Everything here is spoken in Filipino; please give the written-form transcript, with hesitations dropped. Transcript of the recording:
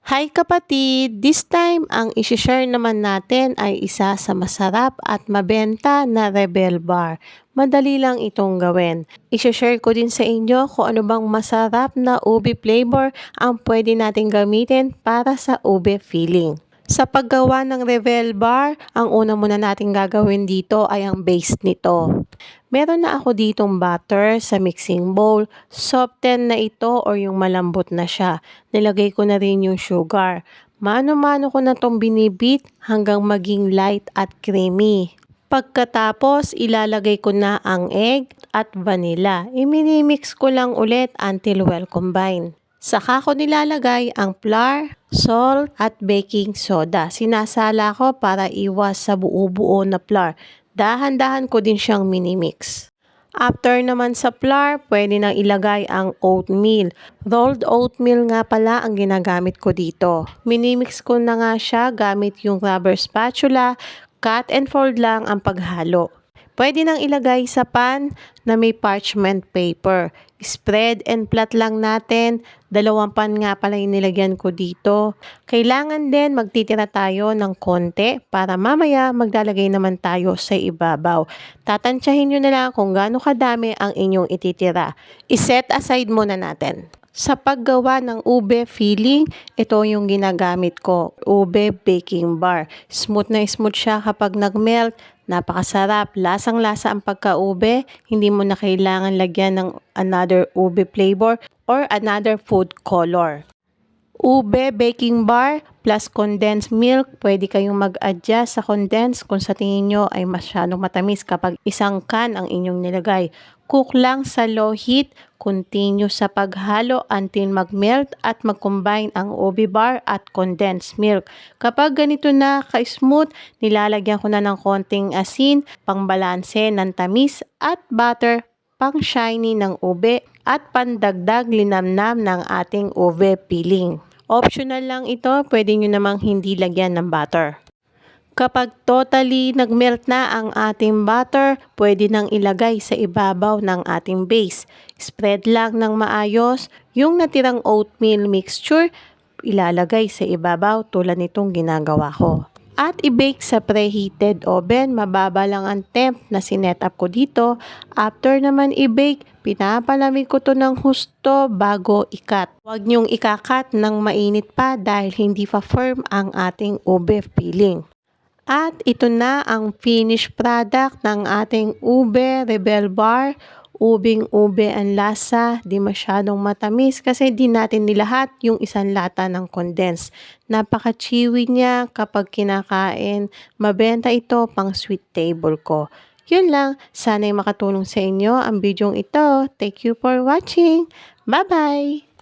Hi kapatid! This time, ang isi-share naman natin ay isa sa masarap at mabenta na Rebel Bar. Madali lang itong gawin. Isi-share ko din sa inyo kung ano bang masarap na ube flavor ang pwede natin gamitin para sa ube filling. Sa paggawa ng Rebel Bar, ang una muna natin gagawin dito ay ang base nito. Meron na ako ditong butter sa mixing bowl. Soften na ito or yung malambot na siya. Nilagay ko na rin yung sugar. Mano-mano ko na itong binibit hanggang maging light at creamy. Pagkatapos, ilalagay ko na ang egg at vanilla. Iminimix ko lang ulit until well combined. Saka ko nilalagay ang flour, salt at baking soda. Sinasala ko para iwas sa buo-buo na flour. Dahan-dahan ko din siyang minimix. After naman sa flour, pwede nang ilagay ang oatmeal. Rolled oatmeal nga pala ang ginagamit ko dito. Minimix ko na nga siya gamit yung rubber spatula. Cut and fold lang ang paghalo. Pwede nang ilagay sa pan na may parchment paper. Spread and flat lang natin. Dalawang pan nga pala yung nilagyan ko dito. Kailangan din magtitira tayo ng konti para mamaya maglalagay naman tayo sa ibabaw. Tatansyahin nyo na lang kung gaano kadami ang inyong ititira. I-set aside muna natin. Sa paggawa ng ube filling, ito yung ginagamit ko, ube baking bar. Smooth na smooth siya kapag nag-melt. Napakasarap, lasang-lasa ang pagka-ube. Hindi mo na kailangan lagyan ng another ube flavor or another food color. Ube baking bar plus condensed milk. Pwede kayong mag-adjust sa condensed kung sa tingin nyo ay masyadong matamis kapag isang can ang inyong nilagay. Cook lang sa low heat. Continue sa paghalo until mag-melt at mag-combine ang ube bar at condensed milk. Kapag ganito na ka-smooth, nilalagyan ko na ng konting asin, pangbalanse ng tamis at butter, pang shiny ng ube at pandagdag linamnam ng ating ube filling. Optional lang ito, pwede nyo namang hindi lagyan ng butter. Kapag totally nagmelt na ang ating butter, pwede nang ilagay sa ibabaw ng ating base. Spread lang ng maayos, yung natirang oatmeal mixture, ilalagay sa ibabaw tulad nitong ginagawa ko. At i-bake sa preheated oven, mababa lang ang temp na sinet up ko dito. After naman i-bake, pinapalamig ko to ng husto bago ikat. Huwag nyong ikakat ng mainit pa dahil hindi pa firm ang ating ube filling. At ito na ang finished product ng ating ube Rebel Bar. Ubing-ube ang lasa, di masyadong matamis kasi di natin nilahat yung isang lata ng condensed. Napaka-chewy niya kapag kinakain. Mabenta ito pang sweet table ko. Yun lang, sana'y makatulong sa inyo ang bidyong ito. Thank you for watching. Bye-bye!